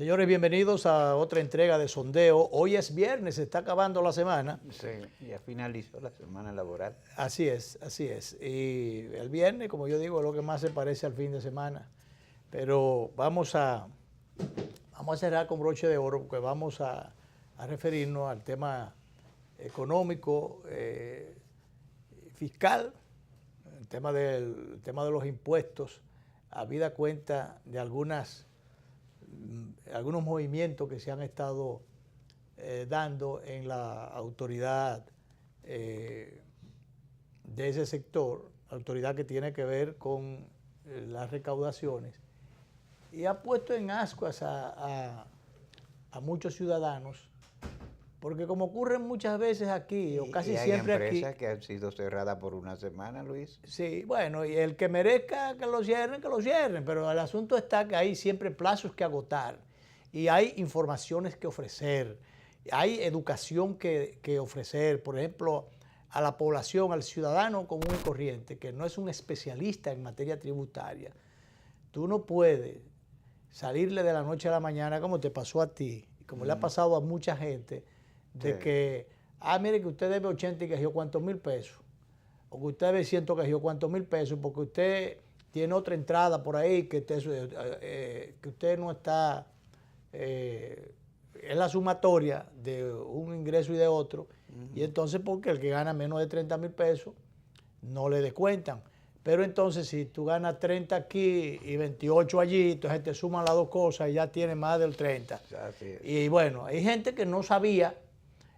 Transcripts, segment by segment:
Señores, bienvenidos a otra entrega de Sondeo. Hoy es viernes, se está acabando la semana. Sí, ya finalizó la semana laboral. Así es, así es. Y el viernes, como yo digo, es lo que más se parece al fin de semana. Pero vamos a cerrar con broche de oro porque vamos a referirnos al tema económico, fiscal, el tema de los impuestos, habida cuenta de algunos movimientos que se han estado dando en la autoridad de ese sector, autoridad que tiene que ver con las recaudaciones, y ha puesto en ascuas a muchos ciudadanos, porque como ocurre muchas veces aquí, o casi siempre aquí... Hay empresas que han sido cerradas por una semana, Luis. Sí, bueno, y el que merezca que lo cierren, pero el asunto está que hay siempre plazos que agotar, y hay informaciones que ofrecer, hay educación que ofrecer, por ejemplo, a la población, al ciudadano común y corriente, que no es un especialista en materia tributaria. Tú no puedes salirle de la noche a la mañana, como te pasó a ti, y como le ha pasado a mucha gente, de que, mire que usted debe 80 y que yo cuántos mil pesos, o que usted debe 100 que yo cuántos mil pesos, porque usted tiene otra entrada por ahí, que usted no está, es la sumatoria de un ingreso y de otro, y entonces porque el que gana menos de 30 mil pesos no le descuentan. Pero entonces si tú ganas 30 aquí y 28 allí, entonces te suman las dos cosas y ya tienes más del 30. Y bueno, hay gente que no sabía,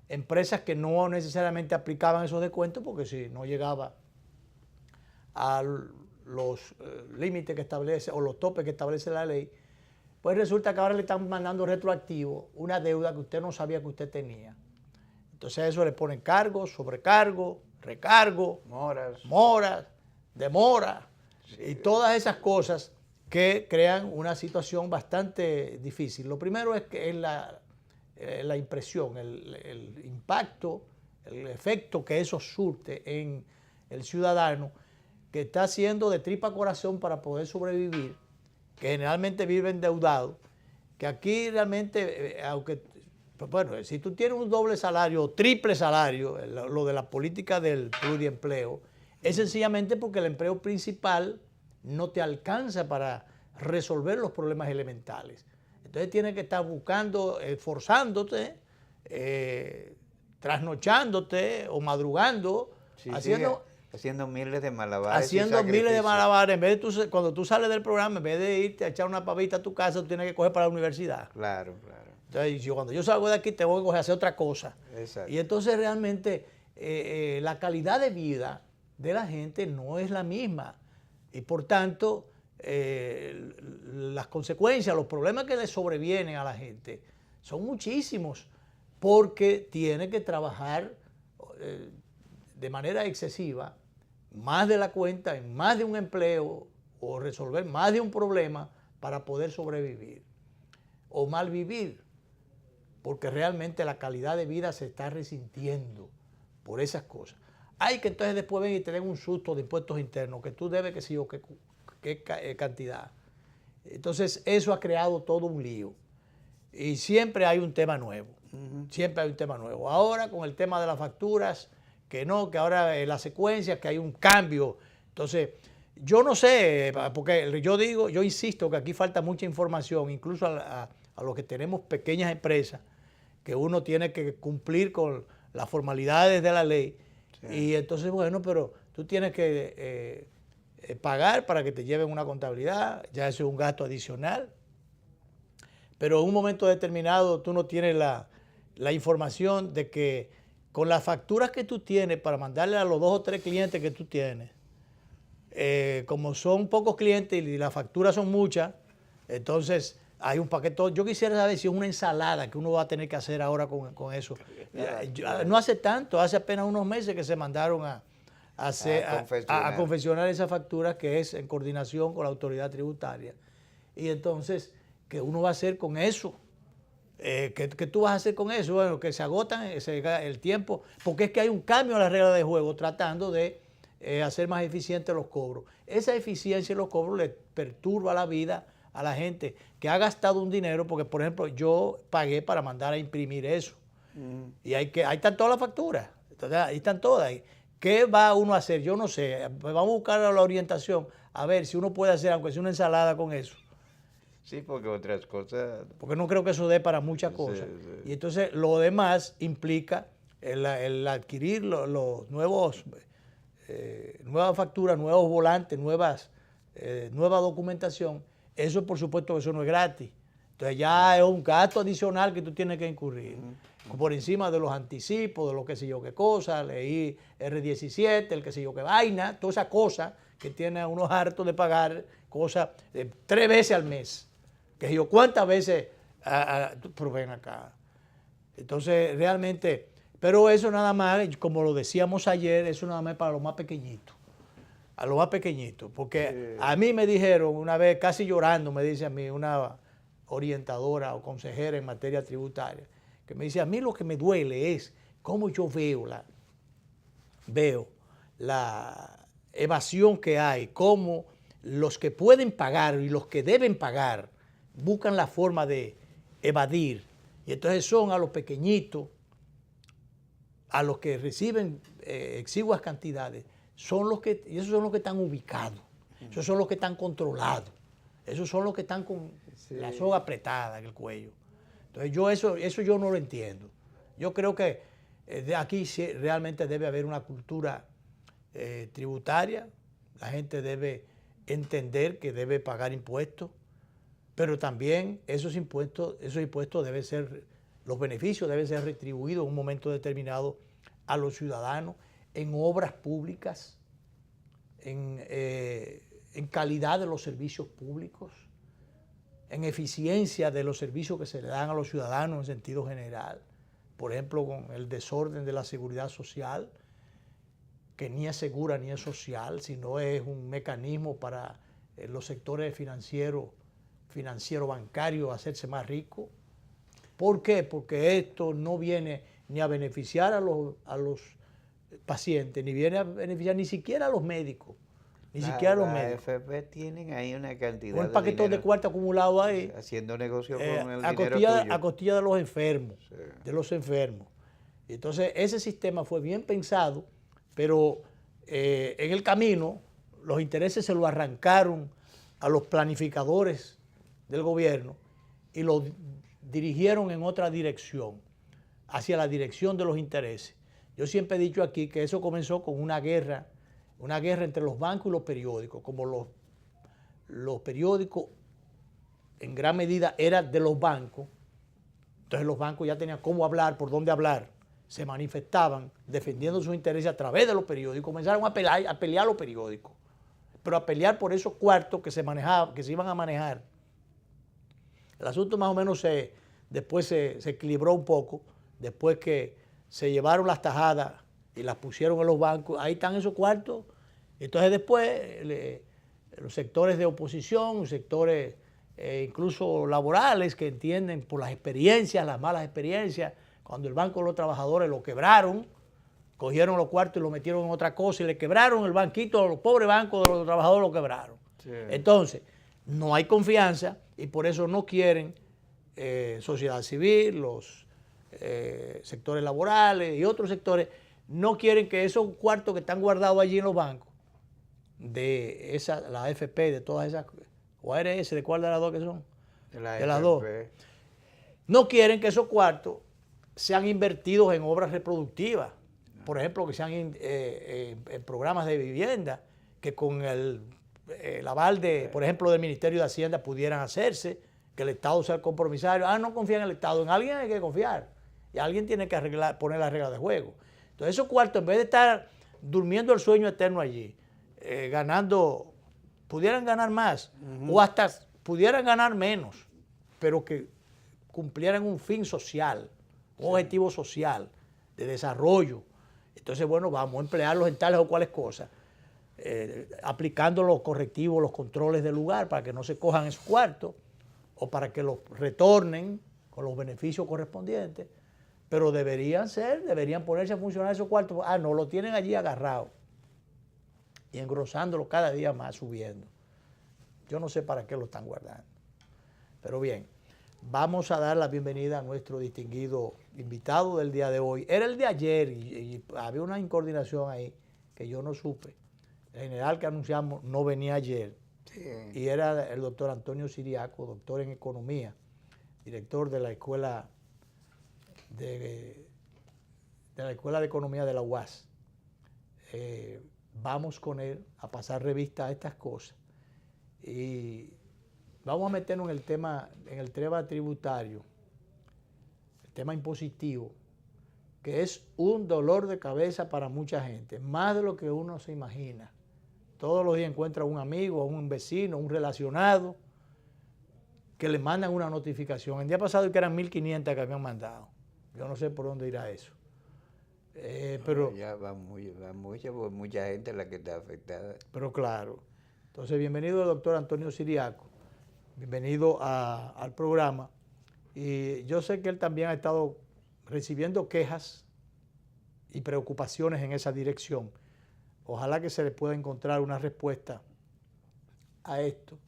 empresas que no necesariamente aplicaban esos descuentos porque si no llegaba a los límites que establece o los topes que establece la ley, pues resulta que ahora le están mandando retroactivo una deuda que usted no sabía que usted tenía. Entonces a eso le ponen cargos, sobrecargos, recargos, moras, demora, sí, y todas esas cosas que crean una situación bastante difícil. Lo primero es que es la impresión, el impacto, el efecto que eso surte en el ciudadano que está haciendo de tripa corazón para poder sobrevivir, que generalmente vive endeudado, que aquí realmente, aunque, bueno, si tú tienes un doble salario o triple salario, lo de la política del pluriempleo, es sencillamente porque el empleo principal no te alcanza para resolver los problemas elementales. Entonces tienes que estar buscando, esforzándote, trasnochándote o madrugando, sí, haciendo miles de malabares. Haciendo miles de malabares. En vez de cuando tú sales del programa, en vez de irte a echar una pavita a tu casa, tú tienes que coger para la universidad. Claro, claro. Entonces, cuando yo salgo de aquí, tengo que coger a hacer otra cosa. Exacto. Y entonces realmente la calidad de vida de la gente no es la misma. Y por tanto, las consecuencias, los problemas que le sobrevienen a la gente son muchísimos, porque tiene que trabajar de manera excesiva, más de la cuenta, en más de un empleo, o resolver más de un problema para poder sobrevivir o mal vivir, porque realmente la calidad de vida se está resintiendo por esas cosas. Hay que entonces después ven y te den un susto de impuestos internos, que tú debes que sí o qué cantidad. Entonces eso ha creado todo un lío. Y siempre hay un tema nuevo. Siempre hay un tema nuevo. Ahora con el tema de las facturas, que no, que ahora la secuencia, que hay un cambio. Entonces, yo no sé, porque yo insisto que aquí falta mucha información, incluso a los que tenemos pequeñas empresas, que uno tiene que cumplir con las formalidades de la ley. Sí. Y entonces, bueno, pero tú tienes que pagar para que te lleven una contabilidad, ya eso es un gasto adicional. Pero en un momento determinado tú no tienes la información de que con las facturas que tú tienes para mandarle a los 2 o 3 clientes que tú tienes, como son pocos clientes y las facturas son muchas, entonces hay un paquete. Yo quisiera saber si es una ensalada que uno va a tener que hacer ahora con eso. No hace tanto, hace apenas unos meses que se mandaron a confeccionar esas facturas, que es en coordinación con la autoridad tributaria. Y entonces, ¿qué uno va a hacer con eso? ¿Qué tú vas a hacer con eso? Bueno, que se agotan el tiempo, porque es que hay un cambio en la regla de juego tratando de hacer más eficientes los cobros. Esa eficiencia en los cobros le perturba la vida a la gente que ha gastado un dinero, porque por ejemplo yo pagué para mandar a imprimir eso. Y ahí están todas las facturas, entonces, ahí están todas. ¿Qué va uno a hacer? Yo no sé, vamos a buscar la orientación, a ver si uno puede hacer, aunque sea una ensalada con eso. Sí, porque otras cosas... Porque no creo que eso dé para muchas cosas. Y entonces lo demás implica el adquirir los nuevos, nuevas facturas, nuevos volantes, nueva documentación. Eso por supuesto que eso no es gratis. Entonces ya es un gasto adicional que tú tienes que incurrir. Por encima de los anticipos, de lo que sé yo qué cosa, leí R17, el que sé yo qué vaina, todas esas cosas que tienen unos hartos de pagar, cosas 3 veces al mes. Que yo, ¿cuántas veces? Pero ven acá. Entonces, realmente, pero eso nada más, como lo decíamos ayer, eso nada más para los más pequeñitos. A los más pequeñitos. Porque a mí me dijeron una vez, casi llorando, me dice a mí una orientadora o consejera en materia tributaria, que me dice, a mí lo que me duele es cómo yo veo la evasión que hay, cómo los que pueden pagar y los que deben pagar buscan la forma de evadir. Y entonces son a los pequeñitos, a los que reciben exiguas cantidades, y esos son los que están ubicados, esos son los que están controlados, esos son los que están con la soga apretada en el cuello. Entonces eso yo no lo entiendo. Yo creo que de aquí realmente debe haber una cultura tributaria, la gente debe entender que debe pagar impuestos, pero también esos impuestos deben ser, los beneficios deben ser retribuidos en un momento determinado a los ciudadanos en obras públicas, en calidad de los servicios públicos, en eficiencia de los servicios que se le dan a los ciudadanos en sentido general. Por ejemplo, con el desorden de la seguridad social, que ni es segura ni es social, sino es un mecanismo para los sectores financiero bancario hacerse más ricos. ¿Por qué? Porque esto no viene ni a beneficiar a los pacientes, ni viene a beneficiar ni siquiera a los médicos. Ni siquiera a los médicos. Las AFP tienen ahí una cantidad un paquetón de cuarto acumulado ahí. Haciendo negocio con el a dinero costilla, tuyo. A costilla de los enfermos. Sí. De los enfermos. Y entonces ese sistema fue bien pensado, pero en el camino los intereses se lo arrancaron a los planificadores del gobierno y lo dirigieron en otra dirección, hacia la dirección de los intereses. Yo siempre he dicho aquí que eso comenzó con una guerra entre los bancos y los periódicos. Como los periódicos en gran medida eran de los bancos, entonces los bancos ya tenían cómo hablar, por dónde hablar, se manifestaban defendiendo sus intereses a través de los periódicos, comenzaron a pelear los periódicos, pero a pelear por esos cuartos que se iban a manejar. El asunto más o menos después se equilibró un poco, después que se llevaron las tajadas y las pusieron en los bancos, ahí están esos cuartos. Entonces después los sectores de oposición, sectores incluso laborales que entienden por las experiencias, las malas experiencias, cuando el Banco de los Trabajadores lo quebraron, cogieron los cuartos y lo metieron en otra cosa y le quebraron el banquito, los pobres bancos de los trabajadores lo quebraron. Sí. Entonces, no hay confianza y por eso no quieren sociedad civil, los sectores laborales y otros sectores, no quieren que esos cuartos que están guardados allí en los bancos, de la AFP, de todas esas, o ARS, ¿de cuál de las dos que son? De la las dos. No quieren que esos cuartos sean invertidos en obras reproductivas. Por ejemplo, que sean en programas de vivienda, que con el aval, por ejemplo, del Ministerio de Hacienda pudieran hacerse, que el Estado sea el compromisario. No confían en el Estado, en alguien hay que confiar. Y alguien tiene que poner las reglas de juego. Entonces esos cuartos, en vez de estar durmiendo el sueño eterno allí, pudieran ganar más, o hasta pudieran ganar menos, pero que cumplieran un fin social, un objetivo social, de desarrollo. Entonces, bueno, vamos a emplearlos en tales o cuales cosas, aplicando los correctivos, los controles del lugar para que no se cojan esos cuartos o para que los retornen con los beneficios correspondientes, pero deberían ponerse a funcionar esos cuartos. No, lo tienen allí agarrado y engrosándolo cada día más, subiendo. Yo no sé para qué lo están guardando. Pero bien, vamos a dar la bienvenida a nuestro distinguido invitado del día de hoy. Era el de ayer y había una incoordinación ahí que yo no supe. El general que anunciamos no venía ayer. Sí. Y era el doctor Antonio Siriaco, doctor en economía, director de la Escuela de Economía de la UAS. Vamos con él a pasar revista a estas cosas y vamos a meternos en el tema tributario, el tema impositivo, que es un dolor de cabeza para mucha gente, más de lo que uno se imagina. Todos los días encuentra un amigo, un vecino, un relacionado, que le mandan una notificación. El día pasado que eran 1.500 que habían mandado. Yo no sé por dónde irá eso. Pero ya va mucha gente la que está afectada. Pero claro. Entonces, bienvenido el doctor Antonio Siriaco. Bienvenido al programa. Y yo sé que él también ha estado recibiendo quejas y preocupaciones en esa dirección. Ojalá que se le pueda encontrar una respuesta a esto.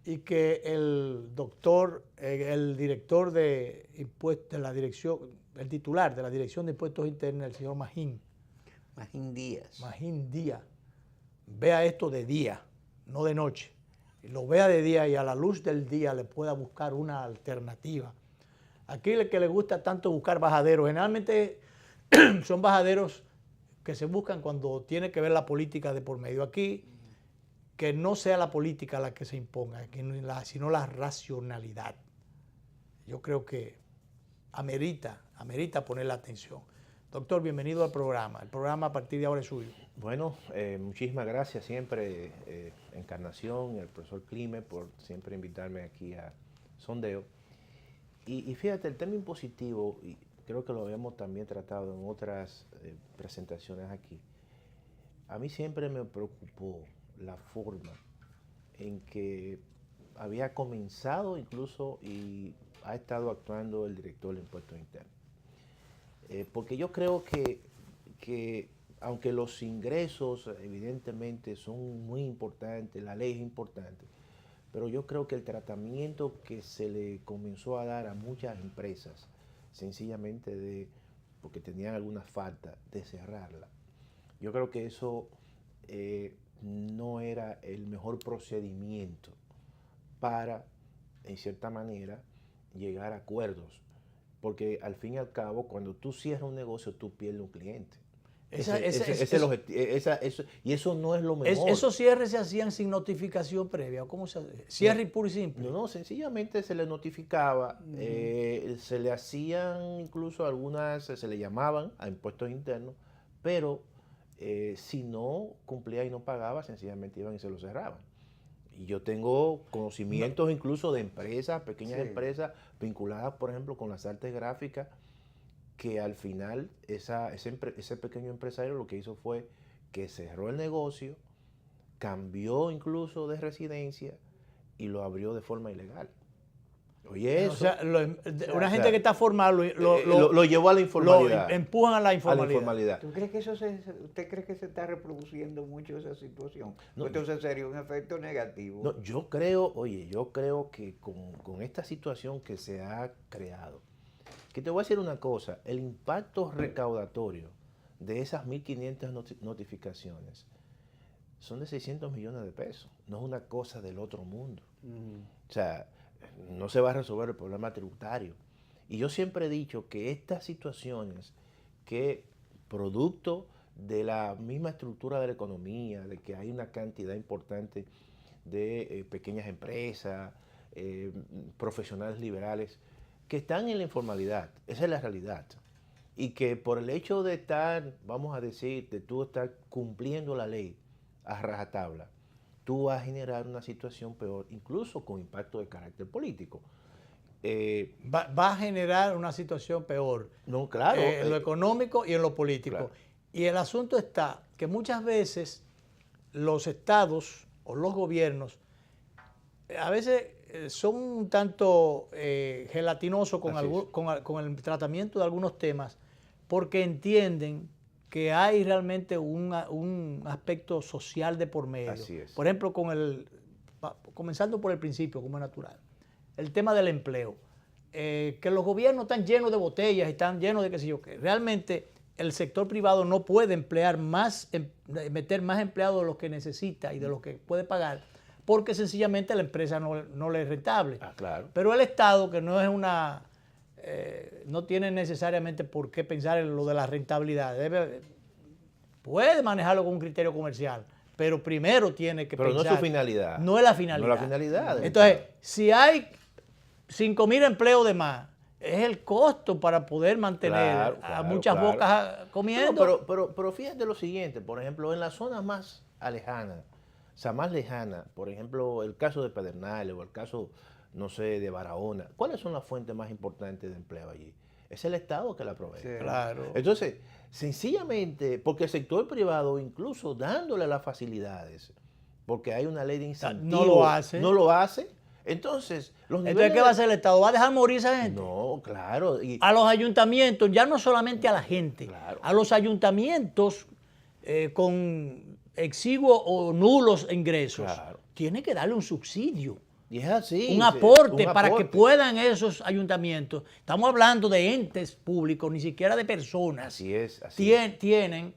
Y que el doctor, el director de impuestos, de la dirección, el titular de la Dirección de Impuestos Internos, el señor Magín Díaz, vea esto de día, no de noche. Y lo vea de día y a la luz del día le pueda buscar una alternativa. Aquí el que le gusta tanto buscar bajaderos, generalmente son bajaderos que se buscan cuando tiene que ver la política de por medio. Aquí, que no sea la política la que se imponga, sino la racionalidad. Yo creo que amerita poner la atención. Doctor, bienvenido al programa. El programa a partir de ahora es suyo. Bueno, muchísimas gracias siempre, Encarnación, el profesor Clime, por siempre invitarme aquí a Sondeo. Y fíjate, el tema impositivo, y creo que lo habíamos también tratado en otras presentaciones aquí, a mí siempre me preocupó la forma en que había comenzado incluso y ha estado actuando el director de Impuestos Internos. Porque yo creo que aunque los ingresos evidentemente son muy importantes, la ley es importante, pero yo creo que el tratamiento que se le comenzó a dar a muchas empresas, sencillamente porque tenían algunas faltas, de cerrarla, yo creo que eso no era el mejor procedimiento para, en cierta manera, llegar a acuerdos. Porque al fin y al cabo, cuando tú cierras un negocio, tú pierdes un cliente. Y eso no es lo mejor. ¿Esos cierres se hacían sin notificación previa? ¿Cómo se hace? ¿Cierre puro y simple? No, sencillamente se le notificaba, se le hacían incluso algunas, se le llamaban a impuestos internos, pero si no cumplía y no pagaba, sencillamente iban y se lo cerraban. Y yo tengo conocimientos incluso de empresas, pequeñas empresas vinculadas, por ejemplo, con las artes gráficas, que al final ese pequeño empresario lo que hizo fue que cerró el negocio, cambió incluso de residencia y lo abrió de forma ilegal. Oye, eso. O sea, una gente que está formal lo llevó a la informalidad. Lo empujan a la informalidad. ¿Tú crees que usted cree que se está reproduciendo mucho esa situación? No, entonces sería un efecto negativo. No, yo creo que con esta situación que se ha creado, que te voy a decir una cosa, el impacto recaudatorio de esas 1.500 notificaciones son de 600 millones de pesos. No es una cosa del otro mundo. O sea, no se va a resolver el problema tributario. Y yo siempre he dicho que estas situaciones, que producto de la misma estructura de la economía, de que hay una cantidad importante de pequeñas empresas, profesionales liberales, que están en la informalidad, esa es la realidad. Y que por el hecho de estar, vamos a decir, de tú estar cumpliendo la ley a rajatabla, tú vas a generar una situación peor, incluso con impacto de carácter político. Va a generar una situación peor. No, claro. En lo económico y en lo político. Claro. Y el asunto está que muchas veces los estados o los gobiernos a veces son un tanto gelatinosos con el tratamiento de algunos temas porque entienden que hay realmente un aspecto social de por medio. Así es. Por ejemplo, comenzando por el principio, como es natural. el tema del empleo. Que los gobiernos están llenos de botellas, están llenos de qué sé yo qué. Realmente el sector privado no puede emplear más, meter más empleados de los que necesita y de los que puede pagar, porque sencillamente la empresa no le es rentable. Claro. Pero el Estado, que no es no tiene necesariamente por qué pensar en lo de la rentabilidad, puede manejarlo con un criterio comercial, pero primero tiene que pensar. Pero no es su finalidad. No es la finalidad. No es la finalidad. Entonces, si hay 5,000 empleos de más, es el costo para poder mantener a muchas bocas comiendo. Pero fíjate lo siguiente, por ejemplo, en las zonas más alejanas, o sea, más lejanas, por ejemplo, el caso de Pedernales o el caso, no sé, de Barahona, ¿cuáles son las fuentes más importantes de empleo allí? Es el Estado que la provee. Sí, claro. Entonces, sencillamente, porque el sector privado, incluso dándole las facilidades, porque hay una ley de incentivos, no lo hace. Entonces, Entonces, ¿qué va a hacer el Estado? ¿Va a dejar morir a esa gente? No, claro. A los ayuntamientos, ya no solamente a la gente, a los ayuntamientos con exiguos o nulos ingresos, tiene que darle un subsidio. Y es así. Un aporte para que puedan esos ayuntamientos. Estamos hablando de entes públicos, ni siquiera de personas. Así es. Tienen,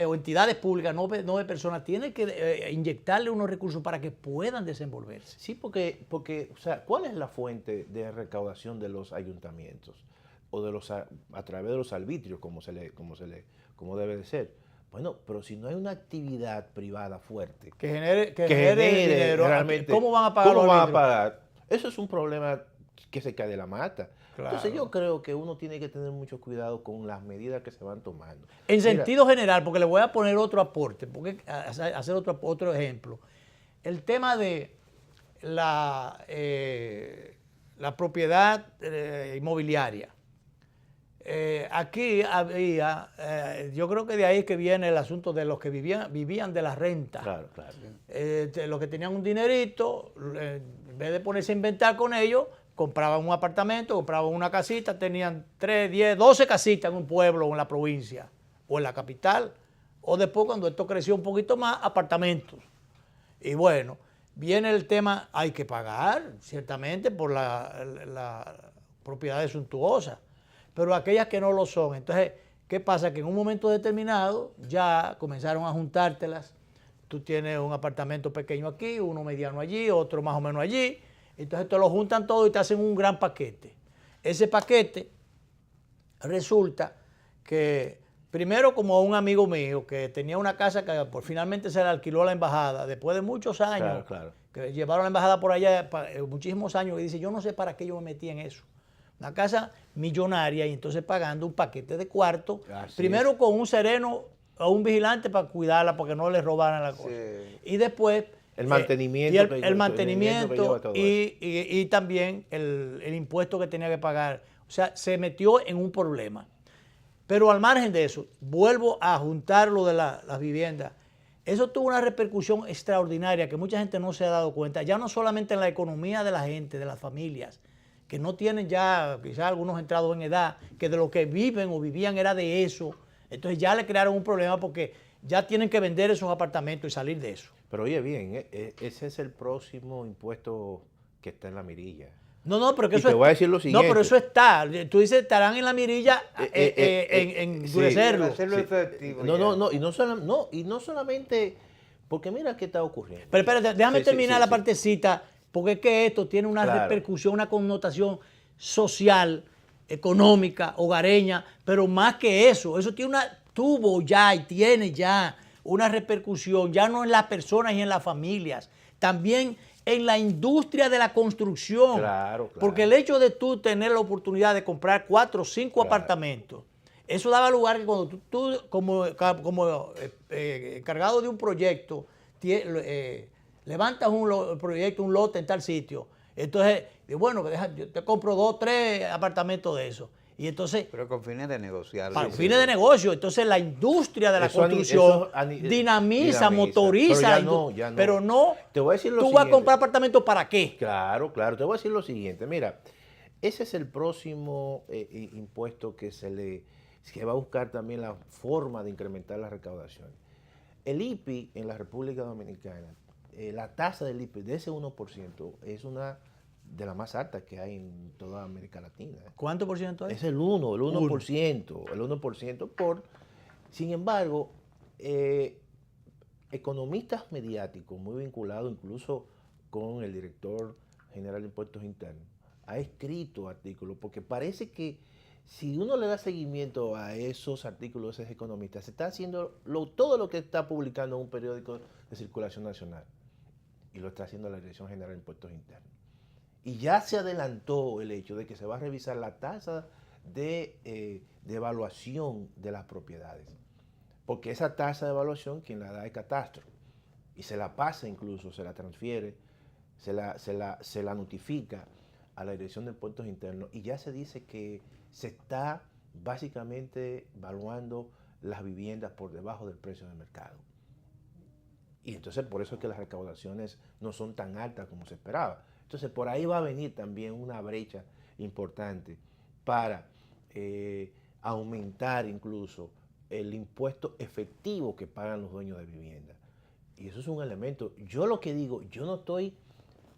o entidades públicas, no de personas, tienen que inyectarle unos recursos para que puedan desenvolverse. Sí, porque, o sea, ¿cuál es la fuente de recaudación de los ayuntamientos? O de a través de los arbitrios, como debe de ser. Bueno, pero si no hay una actividad privada fuerte que genere dinero, realmente, ¿cómo van a pagar? ¿Cómo van a pagar? Eso es un problema que se cae de la mata. Claro. Entonces yo creo que uno tiene que tener mucho cuidado con las medidas que se van tomando. En sentido general, porque le voy a poner otro aporte, porque hacer otro ejemplo. El tema de la propiedad inmobiliaria. Aquí había, yo creo que de ahí es que viene el asunto de los que vivían de la renta. Claro. Los que tenían un dinerito, en vez de ponerse a inventar con ellos, compraban un apartamento, compraban una casita, tenían 3, 10, 12 casitas en un pueblo o en la provincia o en la capital. O después, cuando esto creció un poquito más, apartamentos. Y bueno, viene el tema, hay que pagar, ciertamente, por la propiedad suntuosa, pero aquellas que no lo son. Entonces, ¿qué pasa? Que en un momento determinado ya comenzaron a juntártelas. Tú tienes un apartamento pequeño aquí, uno mediano allí, otro más o menos allí. Entonces te lo juntan todo y te hacen un gran paquete. Ese paquete resulta que, primero, como un amigo mío que tenía una casa que finalmente se le alquiló a la embajada, después de muchos años, que llevaron la embajada por allá muchísimos años, y dice, yo no sé para qué yo me metí en eso. Una casa millonaria y entonces pagando un paquete de cuarto, primero con un sereno o un vigilante para cuidarla porque no le robaran la cosa. Sí. Y después el mantenimiento, el mantenimiento y también el impuesto que tenía que pagar. O sea, se metió en un problema. Pero al margen de eso, vuelvo a juntar lo de las viviendas. Eso tuvo una repercusión extraordinaria que mucha gente no se ha dado cuenta, ya no solamente en la economía de la gente, de las familias, que no tienen ya, quizás algunos entrados en edad, que de lo que viven o vivían era de eso. Entonces ya le crearon un problema porque ya tienen que vender esos apartamentos y salir de eso. Pero oye bien, ese es el próximo impuesto que está en la mirilla. No, pero que eso te voy a decir lo siguiente. No, pero eso está. Tú dices, estarán en la mirilla en endurecerlo. Hacerlo efectivo. No, y no solamente, porque mira qué está ocurriendo. Pero espérate, déjame terminar la partecita, porque es que esto tiene una repercusión, una connotación social, económica, hogareña, pero más que eso tuvo ya y tiene ya una repercusión, ya no en las personas y en las familias, también en la industria de la construcción. Claro. Porque el hecho de tú tener la oportunidad de comprar 4 o 5 apartamentos, eso daba lugar que cuando tú como encargado de un proyecto, levantas un proyecto, un lote en tal sitio, entonces, bueno, yo te compro 2 o 3 apartamentos de eso. Y entonces, pero con fines de negociar. Para fines de negocio. Entonces la industria de la construcción dinamiza, motoriza. Pero no, te voy a decir tú vas a comprar apartamentos ¿para qué? Claro. Te voy a decir lo siguiente. Mira, ese es el próximo impuesto que va a buscar también la forma de incrementar la recaudación. El IPI en la República Dominicana, la tasa del IPI de ese 1% es una de la más alta que hay en toda América Latina. ¿Cuánto por ciento hay? Es el 1%, el 1% Sin embargo, economistas mediáticos muy vinculados incluso con el director general de Impuestos Internos ha escrito artículos, porque parece que si uno le da seguimiento a esos artículos de esos economistas, se está haciendo todo lo que está publicando en un periódico de circulación nacional, y lo está haciendo la Dirección General de Impuestos Internos. Y ya se adelantó el hecho de que se va a revisar la tasa de evaluación de las propiedades, porque esa tasa de evaluación quien la da es Catastro, y se la pasa incluso, se la transfiere, se la notifica a la Dirección de Impuestos Internos, y ya se dice que se está básicamente evaluando las viviendas por debajo del precio de mercado. Y entonces por eso es que las recaudaciones no son tan altas como se esperaba. Entonces por ahí va a venir también una brecha importante para aumentar incluso el impuesto efectivo que pagan los dueños de vivienda. Y eso es un elemento. Yo lo que digo, yo no estoy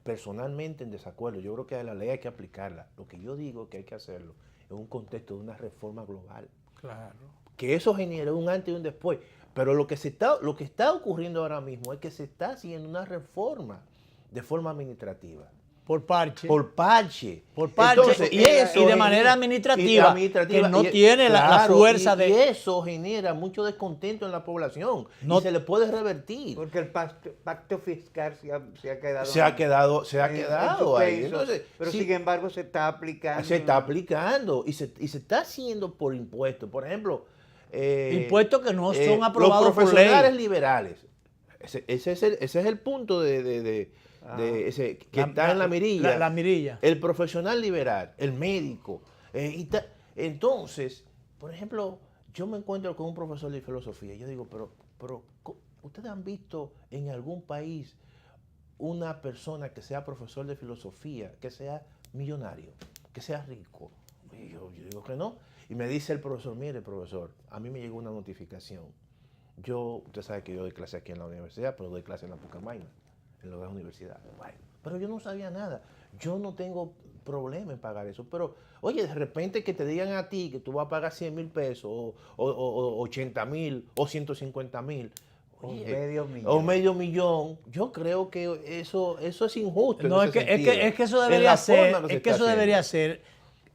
personalmente en desacuerdo. Yo creo que a la ley hay que aplicarla. Lo que yo digo que hay que hacerlo en un contexto de una reforma global. Claro. Que eso genere un antes y un después. Pero lo que está ocurriendo ahora mismo es que se está haciendo una reforma de forma administrativa. Por parche. Por parche. Por parche. Entonces, y de manera administrativa, que no tiene la fuerza de... Y eso genera mucho descontento en la población. Y se le puede revertir. Porque el pacto fiscal se ha quedado... Se ha quedado ahí. Entonces, pero sin embargo se está aplicando. Se está aplicando y se está haciendo por impuestos. Por ejemplo... impuestos que no son aprobados por ley. Los profesionales liberales. Ese es el punto ese que está en la mirilla. La mirilla. El profesional liberal, el médico. Entonces, por ejemplo, yo me encuentro con un profesor de filosofía y yo digo, pero ¿ustedes han visto en algún país una persona que sea profesor de filosofía, que sea millonario, que sea rico? Y yo digo que no. Y me dice el profesor, mire, profesor, a mí me llegó una notificación. Usted sabe que yo doy clase aquí en la universidad, pero doy clase en la Pucamaima, en las universidades. Bueno, pero yo no sabía nada. Yo no tengo problema en pagar eso. Pero, oye, de repente que te digan a ti que tú vas a pagar 100,000 pesos, o 80,000, o 150,000. O medio millón. Yo creo que eso es injusto. No, es que eso debería ser.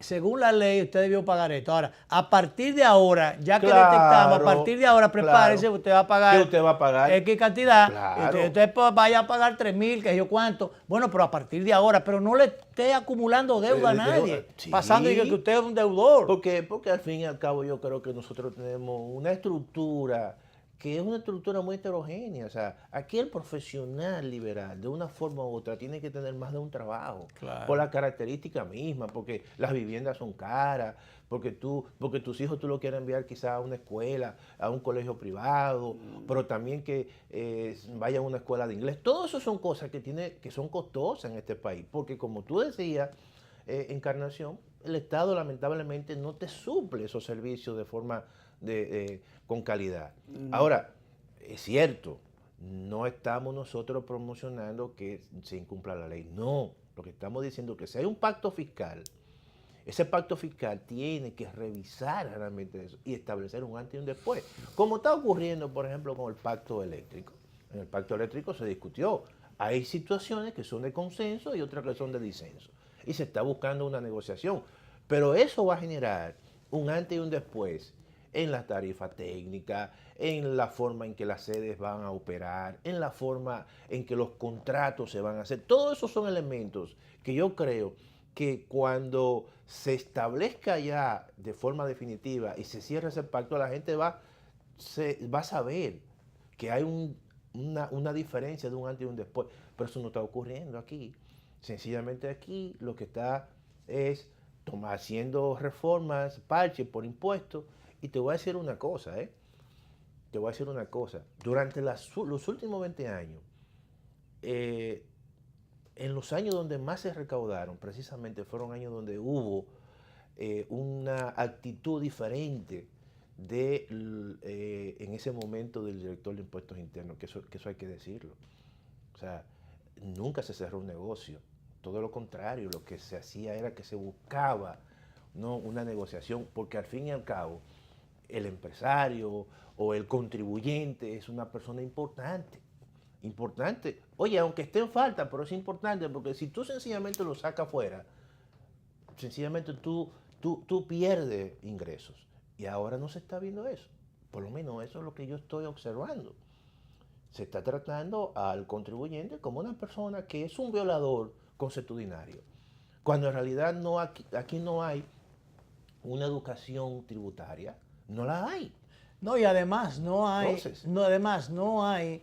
Según la ley, usted debió pagar esto. Ahora, a partir de ahora, ya que detectamos, a partir de ahora, prepárese, usted va a pagar. ¿Qué usted va a pagar? X cantidad. Claro. Usted vaya a pagar 3,000, que yo cuánto. Bueno, pero a partir de ahora, pero no le esté acumulando deuda a nadie. Sí. Pasando y que usted es un deudor. Porque al fin y al cabo yo creo que nosotros tenemos una estructura que es una estructura muy heterogénea. O sea, aquí el profesional liberal, de una forma u otra, tiene que tener más de un trabajo. Claro. Por la característica misma, porque las viviendas son caras, porque tus hijos tú los quieres enviar quizás a una escuela, a un colegio privado, pero también que vayan a una escuela de inglés. Todo eso son cosas que son costosas en este país, porque como tú decías, Encarnación, el Estado lamentablemente no te suple esos servicios de forma con calidad. Ahora, es cierto, no estamos nosotros promocionando que se incumpla la ley. No, lo que estamos diciendo es que si hay un pacto fiscal, ese pacto fiscal tiene que revisar realmente eso y establecer un antes y un después. Como está ocurriendo, por ejemplo, con el pacto eléctrico. En el pacto eléctrico se discutió. Hay situaciones que son de consenso y otras que son de disenso. Y se está buscando una negociación. Pero eso va a generar un antes y un después en la tarifa técnica, en la forma en que las sedes van a operar, en la forma en que los contratos se van a hacer. Todos esos son elementos que yo creo que cuando se establezca ya de forma definitiva y se cierre ese pacto, la gente va a saber que hay una diferencia de un antes y un después. Pero eso no está ocurriendo aquí. Sencillamente aquí lo que está es haciendo reformas, parches por impuestos. Y te voy a decir una cosa, Te voy a decir una cosa. Durante los últimos 20 años, en los años donde más se recaudaron, precisamente fueron años donde hubo una actitud diferente en ese momento del director de Impuestos Internos, que eso hay que decirlo. O sea, nunca se cerró un negocio todo lo contrario, lo que se hacía era que se buscaba, ¿no?, una negociación, porque al fin y al cabo el empresario o el contribuyente es una persona importante. Importante. Oye, aunque esté en falta, pero es importante, porque si tú sencillamente lo sacas fuera, sencillamente tú pierdes ingresos. Y ahora no se está viendo eso. Por lo menos eso es lo que yo estoy observando. Se está tratando al contribuyente como una persona que es un violador consuetudinario, cuando en realidad aquí no hay una educación tributaria, no la hay. No, y además no hay, Entonces, no hay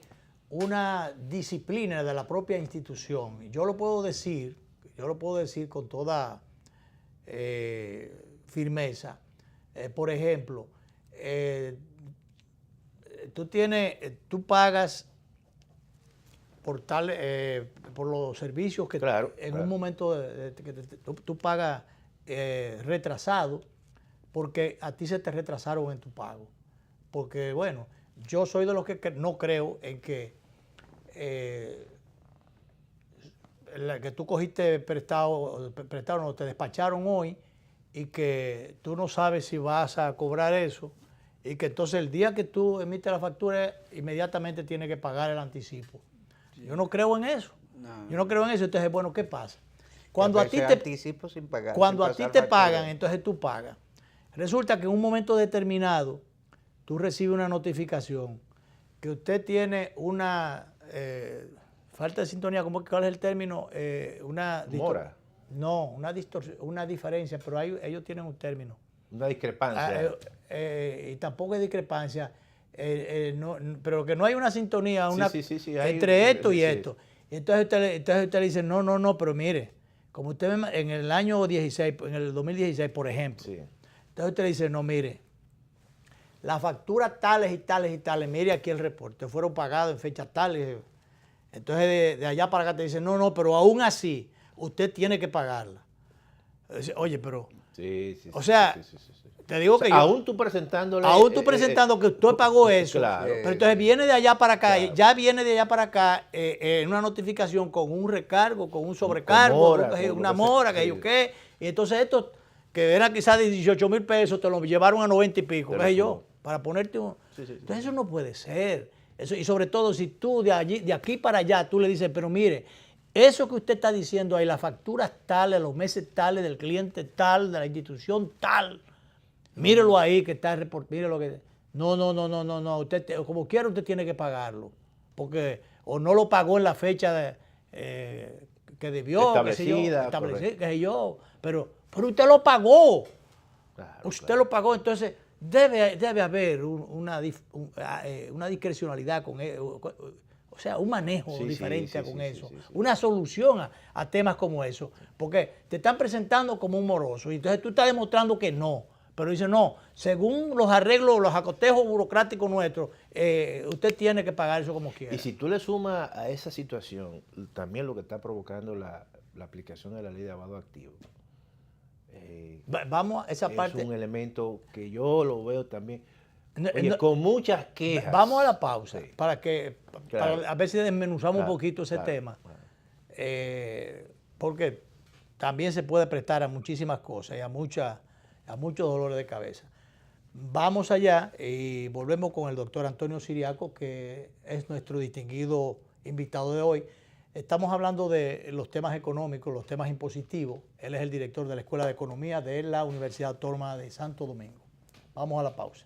una disciplina de la propia institución. Yo lo puedo decir con toda firmeza. Por ejemplo, tú pagas por los servicios que claro, un momento que tú pagas retrasado, porque a ti se te retrasaron en tu pago. Porque, bueno, yo soy de los que no creo en que tú cogiste prestado, no, te despacharon hoy y que tú no sabes si vas a cobrar eso y que entonces el día que tú emites la factura inmediatamente tienes que pagar el anticipo. Sí. Yo no creo en eso. No. Yo no creo en eso. Entonces, bueno, ¿qué pasa? Cuando a ti anticipo sin pagar. Cuando a ti te pagan, entonces tú pagas. Resulta que en un momento determinado tú recibes una notificación que usted tiene una falta de sintonía, ¿cuál es el término? Mora. No, una diferencia, pero ellos tienen un término. Una discrepancia. Y tampoco es discrepancia, pero que no hay una sintonía entre esto y esto. Entonces usted le dice, no, pero mire, como usted en el año 16, en el 2016, por ejemplo, entonces usted le dice, no, mire, las facturas tales y tales y tales, mire aquí el reporte, fueron pagados en fechas tales. Entonces de allá para acá te dicen, no, pero aún así, usted tiene que pagarla. Oye, pero... o sea, te digo que aún tú presentándole... Aún tú presentando que usted pagó eso. Claro. Pero entonces viene de allá para acá, ya viene de allá para acá una notificación con un recargo, con un sobrecargo, una mora, que yo qué. Y entonces esto, que era quizás de 18,000 pesos, te lo llevaron a 90 y pico, qué sé yo, para ponerte un... Entonces eso no puede ser. Eso, y sobre todo si tú de aquí para allá, tú le dices, pero mire, eso que usted está diciendo ahí, las facturas tales, los meses tales, del cliente tal, de la institución tal, mírelo ahí que está el reporte, mírelo que... No, usted, como quiera usted tiene que pagarlo, porque o no lo pagó en la fecha que debió, establecida, que sé yo, pero usted lo pagó, claro, usted lo pagó, entonces debe haber una discrecionalidad con eso, o sea, un manejo diferente con eso, una solución a temas como eso, porque te están presentando como un moroso y entonces tú estás demostrando que no, pero dice no, según los arreglos, los acotejos burocráticos nuestros, usted tiene que pagar eso como quiera. Y si tú le sumas a esa situación también lo que está provocando la aplicación de la ley de lavado activo, vamos a esa parte. Es un elemento que yo lo veo también. Oye, con muchas quejas. Vamos a la pausa para a ver si desmenuzamos un poquito ese tema. Porque también se puede prestar a muchísimas cosas y a muchos dolores de cabeza. Vamos allá y volvemos con el doctor Antonio Siriaco, que es nuestro distinguido invitado de hoy. Estamos hablando de los temas económicos, los temas impositivos. Él es el director de la Escuela de Economía de la Universidad Autónoma de Santo Domingo. Vamos a la pausa.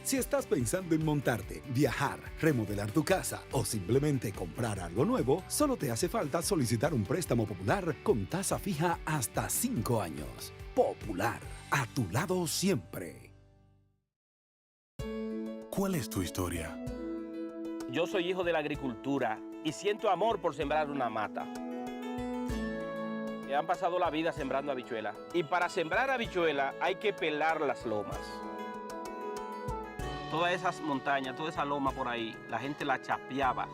Si estás pensando en montarte, viajar, remodelar tu casa o simplemente comprar algo nuevo, solo te hace falta solicitar un préstamo Popular con tasa fija hasta 5 años. Popular, a tu lado siempre. ¿Cuál es tu historia? Yo soy hijo de la agricultura y siento amor por sembrar una mata. Me han pasado la vida sembrando habichuelas. Y para sembrar habichuelas hay que pelar las lomas. Todas esas montañas, toda esa loma por ahí, la gente la chapeaba.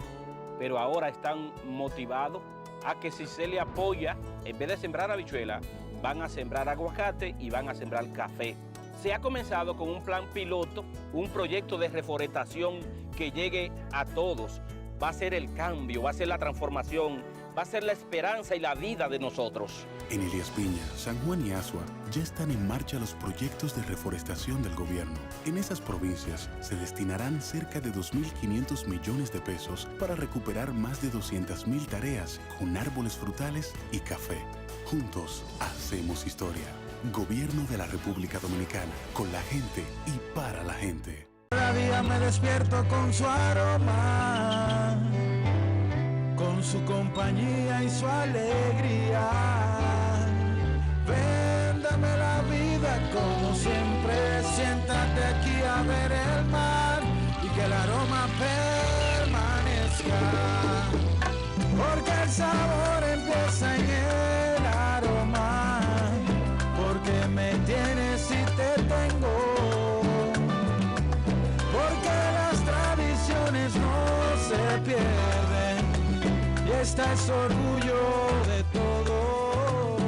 Pero ahora están motivados a que si se le apoya, en vez de sembrar habichuelas, van a sembrar aguacate y van a sembrar café. Se ha comenzado con un plan piloto, un proyecto de reforestación que llegue a todos. Va a ser el cambio, va a ser la transformación, va a ser la esperanza y la vida de nosotros. En Elías Piña, San Juan y Asua ya están en marcha los proyectos de reforestación del gobierno. En esas provincias se destinarán cerca de 2.500 millones de pesos para recuperar más de 200.000 tareas con árboles frutales y café. Juntos hacemos historia. Gobierno de la República Dominicana, con la gente y para la gente. Cada día me despierto con su aroma, con su compañía y su alegría. Véndame la vida como siempre, siéntate aquí a ver el mar y que el aroma permanezca. Porque el sabor empieza en el aroma, porque me tienes y te tengo. Porque las tradiciones no se pierden y esta es orgullo de todos.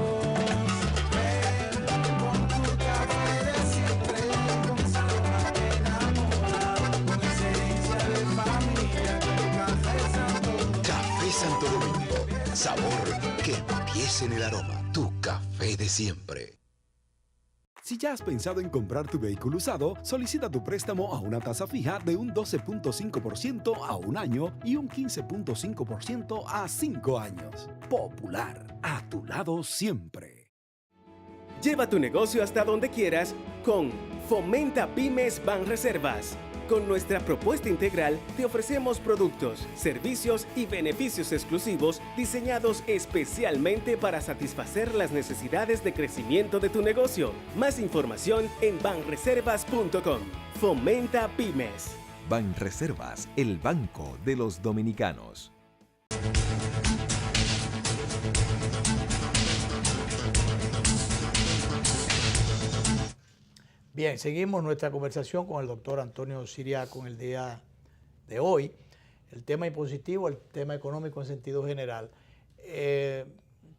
Ven con tu café de siempre, con esa aroma que enamora, con esencia de familia, con Café Santo Domingo. Café Santo Domingo, sabor que empieza en el aroma. Tu café de siempre. Si ya has pensado en comprar tu vehículo usado, solicita tu préstamo a una tasa fija de un 12.5% a un año y un 15.5% a 5 años. Popular, a tu lado siempre. Lleva tu negocio hasta donde quieras con Fomenta Pymes Banreservas. Con nuestra propuesta integral te ofrecemos productos, servicios y beneficios exclusivos diseñados especialmente para satisfacer las necesidades de crecimiento de tu negocio. Más información en banreservas.com. Fomenta Pymes. Banreservas, el banco de los dominicanos. Bien, seguimos nuestra conversación con el doctor Antonio Siriaco en el día de hoy. El tema impositivo, el tema económico en sentido general.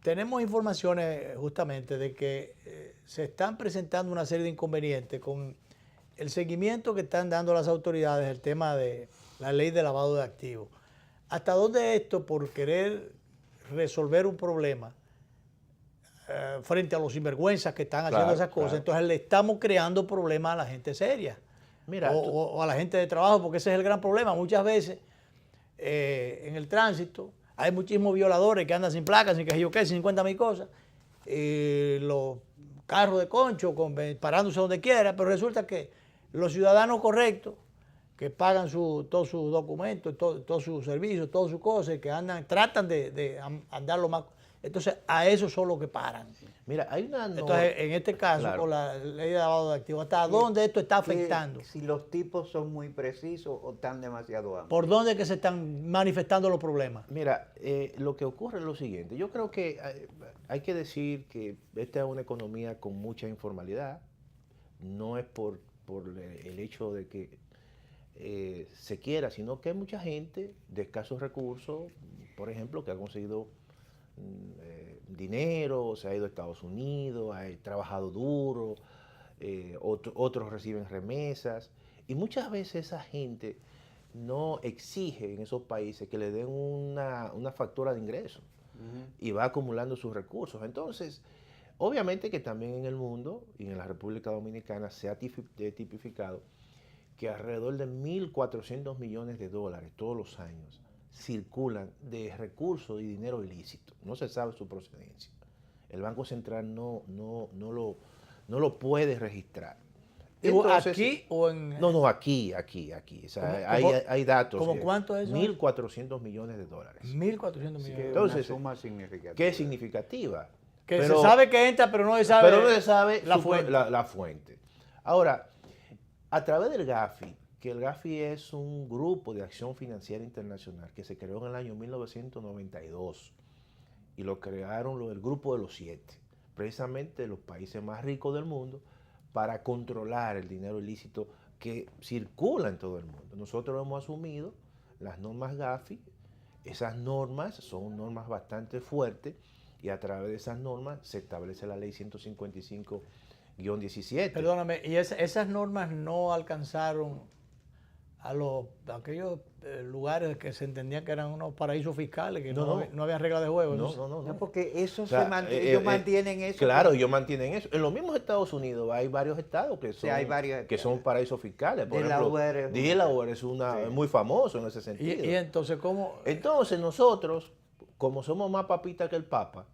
Tenemos informaciones justamente de que se están presentando una serie de inconvenientes con el seguimiento que están dando las autoridades, el tema de la ley de lavado de activos. ¿Hasta dónde esto, por querer resolver un problema, frente a los sinvergüenzas que están haciendo esas cosas, entonces le estamos creando problemas a la gente seria? Mira, o a la gente de trabajo, porque ese es el gran problema. Muchas veces en el tránsito hay muchísimos violadores que andan sin placas, sin que yo qué, sin 50.000 cosas. Los carros de concho parándose donde quiera, pero resulta que los ciudadanos correctos que pagan todos sus documentos, todos sus servicios, todas sus cosas, que tratan de andar lo más. Entonces, a eso son los que paran. Mira, hay una norma. Entonces, en este caso, con la ley de lavado de activos, ¿hasta dónde esto está afectando? Si los tipos son muy precisos o están demasiado amplios. ¿Por dónde es que se están manifestando los problemas? Mira, lo que ocurre es lo siguiente. Yo creo que hay que decir que esta es una economía con mucha informalidad. No es por el hecho de que se quiera, sino que hay mucha gente de escasos recursos, por ejemplo, que ha conseguido dinero, se ha ido a Estados Unidos, ha trabajado duro, otros reciben remesas, y muchas veces esa gente no exige en esos países que le den una factura de ingreso y va acumulando sus recursos. Entonces, obviamente que también en el mundo y en la República Dominicana se ha tipificado que alrededor de 1.400 millones de dólares todos los años circulan de recursos y dinero ilícito. No se sabe su procedencia. El Banco Central no lo puede registrar. Entonces, ¿aquí o en...? No, aquí. O sea, hay datos. ¿Cómo cuánto es eso? 1.400 millones de dólares. 1.400 millones. Entonces, una suma significativa. ¿qué es significativa? Que se sabe que entra, pero no se sabe, la fuente. Ahora, a través del GAFI, que el GAFI es un grupo de acción financiera internacional que se creó en el año 1992 y lo crearon el grupo de los 7, precisamente los países más ricos del mundo, para controlar el dinero ilícito que circula en todo el mundo. Nosotros hemos asumido las normas GAFI. Esas normas son normas bastante fuertes y a través de esas normas se establece la ley 155-17. Perdóname, ¿y esas normas no alcanzaron a aquellos lugares que se entendían que eran unos paraísos fiscales, que no había reglas de juego? No, porque eso O sea, ellos mantienen eso. Claro, ellos mantienen eso. En los mismos Estados Unidos hay varios estados que son, que son paraísos fiscales. Por ejemplo, Delaware es muy famoso en ese sentido. ¿Y entonces cómo? Entonces nosotros, como somos más papitas que el Papa,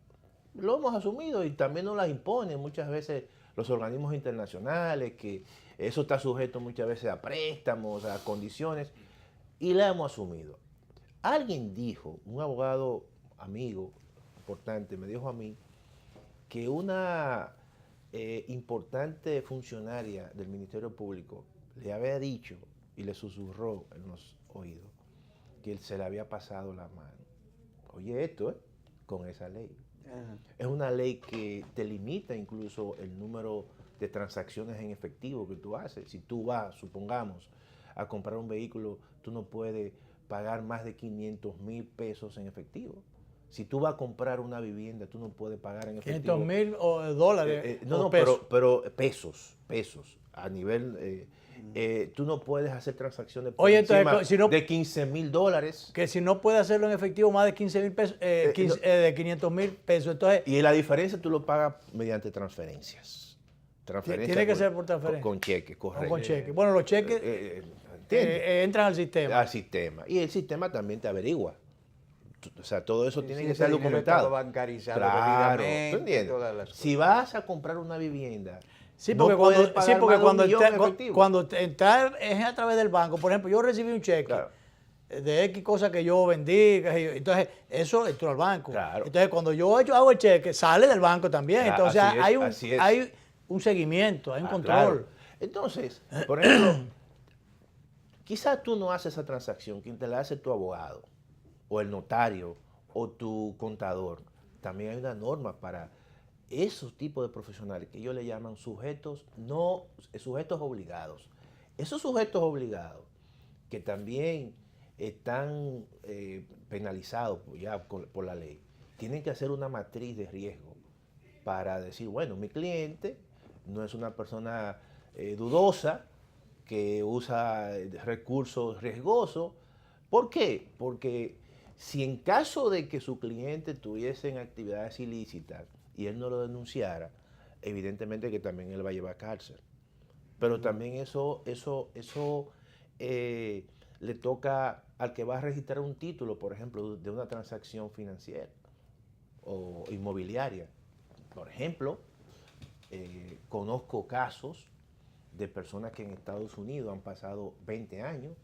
lo hemos asumido y también nos las imponen muchas veces los organismos internacionales, que eso está sujeto muchas veces a préstamos, a condiciones, y la hemos asumido. Alguien dijo, un abogado amigo importante, me dijo a mí que una importante funcionaria del Ministerio Público le había dicho y le susurró en los oídos que se le había pasado la mano. Oye esto, con esa ley. Es una ley que te limita incluso el número de transacciones en efectivo que tú haces. Si tú vas, supongamos, a comprar un vehículo, tú no puedes pagar más de 500,000 pesos en efectivo. Si tú vas a comprar una vivienda, tú no puedes pagar en efectivo. 500,000 dólares. Pero pesos. A nivel, tú no puedes hacer transacciones por de 15,000 dólares. Que si no puedes hacerlo en efectivo más de 15,000 pesos, de 500,000 pesos, entonces... Y la diferencia tú lo pagas mediante transferencias. Tiene que ser por transferencia. Con cheque, correcto. Con cheque. Bueno, los cheques entran al sistema. Al sistema. Y el sistema también te averigua. O sea, todo eso tiene que ser documentado. Bancarizado, claro, ¿tú entiendes? Si vas a comprar una vivienda... Sí, porque cuando entrar es a través del banco. Por ejemplo, yo recibí un cheque de X cosas que yo vendí, entonces eso entró al banco. Claro. Entonces cuando yo hago el cheque, sale del banco también. Entonces hay un seguimiento, hay un control. Claro. Entonces, por ejemplo, quizás tú no haces esa transacción, quien te la hace tu abogado, o el notario, o tu contador. También hay una norma para esos tipos de profesionales que ellos le llaman sujetos obligados. Esos sujetos obligados que también están penalizados por la ley, tienen que hacer una matriz de riesgo para decir, bueno, mi cliente no es una persona dudosa que usa recursos riesgosos. ¿Por qué? Porque si en caso de que su cliente tuviese en actividades ilícitas y él no lo denunciara, evidentemente que también él va a llevar a cárcel. Pero también eso le toca al que va a registrar un título, por ejemplo, de una transacción financiera o inmobiliaria. Por ejemplo, conozco casos de personas que en Estados Unidos han pasado 20 años,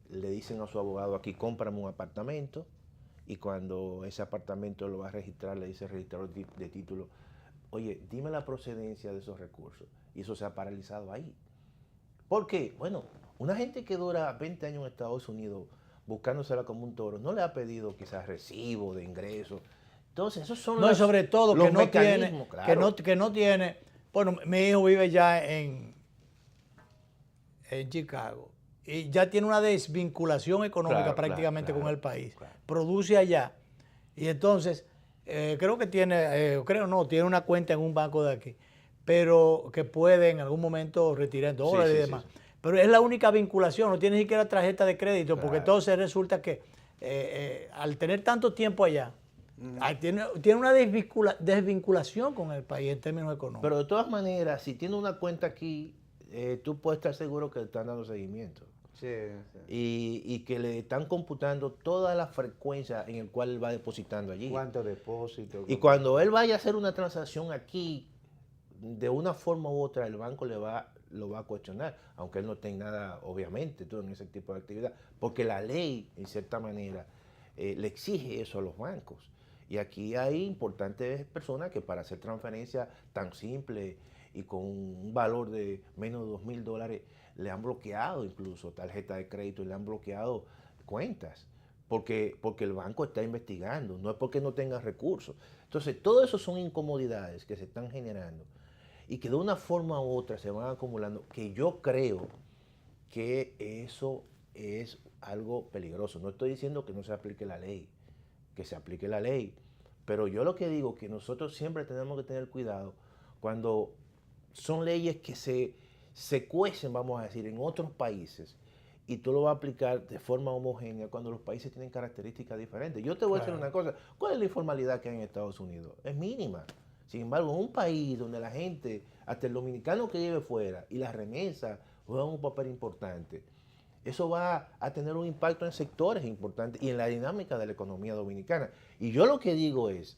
le dicen a su abogado, aquí cómprame un apartamento, y cuando ese apartamento lo va a registrar, le dice el registrador de título, oye, dime la procedencia de esos recursos. Y eso se ha paralizado ahí. ¿Por qué? Bueno, una gente que dura 20 años en Estados Unidos buscándosela como un toro, no le ha pedido quizás recibo de ingresos. Entonces, esos son y sobre todo los que no tiene, claro. que no tiene, bueno, mi hijo vive ya en Chicago. Y ya tiene una desvinculación económica prácticamente con el país. Produce allá. Y entonces, creo que tiene una cuenta en un banco de aquí, pero que puede en algún momento retirar dólares y demás. Sí. Pero es la única vinculación, no tiene ni siquiera tarjeta de crédito, porque entonces resulta que al tener tanto tiempo allá, tiene una desvinculación con el país en términos económicos. Pero de todas maneras, si tiene una cuenta aquí, tú puedes estar seguro que le están dando seguimiento. Sí. Y que le están computando toda la frecuencia en el cual él va depositando allí. ¿Cuánto depósito? Y cuando él vaya a hacer una transacción aquí, de una forma u otra, el banco lo va a cuestionar, aunque él no tenga nada, obviamente, todo en ese tipo de actividad, porque la ley, en cierta manera, le exige eso a los bancos. Y aquí hay importantes personas que para hacer transferencias tan simples y con un valor de menos de $2,000, le han bloqueado incluso tarjetas de crédito y le han bloqueado cuentas, porque el banco está investigando, no es porque no tenga recursos. Entonces, todo eso son incomodidades que se están generando y que de una forma u otra se van acumulando, que yo creo que eso es algo peligroso. No estoy diciendo que no se aplique la ley, que se aplique la ley, Pero yo lo que digo es que nosotros siempre tenemos que tener cuidado cuando son leyes que se cuecen, vamos a decir, en otros países y tú lo vas a aplicar de forma homogénea cuando los países tienen características diferentes. Yo te voy a decir una cosa, ¿cuál es la informalidad que hay en Estados Unidos? Es mínima. Sin embargo, en un país donde la gente, hasta el dominicano que vive fuera y las remesas juegan un papel importante, eso va a tener un impacto en sectores importantes y en la dinámica de la economía dominicana. Y yo lo que digo es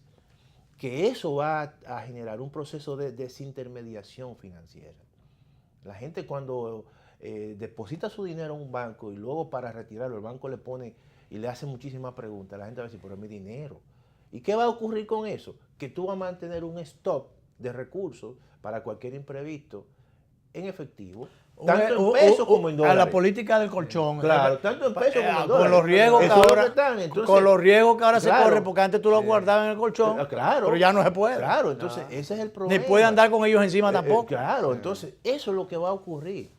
que eso va a generar un proceso de desintermediación financiera. La gente cuando deposita su dinero en un banco y luego para retirarlo el banco le pone y le hace muchísimas preguntas, la gente va a decir, pero es mi dinero. ¿Y qué va a ocurrir con eso? Que tú vas a mantener un stock de recursos para cualquier imprevisto en efectivo, tanto en pesos como en dólares. A la política del colchón. Claro, tanto en pesos como en dólares. Con los riesgos que ahora, entonces, con los riesgos que ahora claro, se corren, porque antes tú lo guardabas en el colchón, claro, pero ya no se puede. Claro, entonces ese es el problema. Ni puede andar con ellos encima tampoco. Claro, entonces eso es lo que va a ocurrir.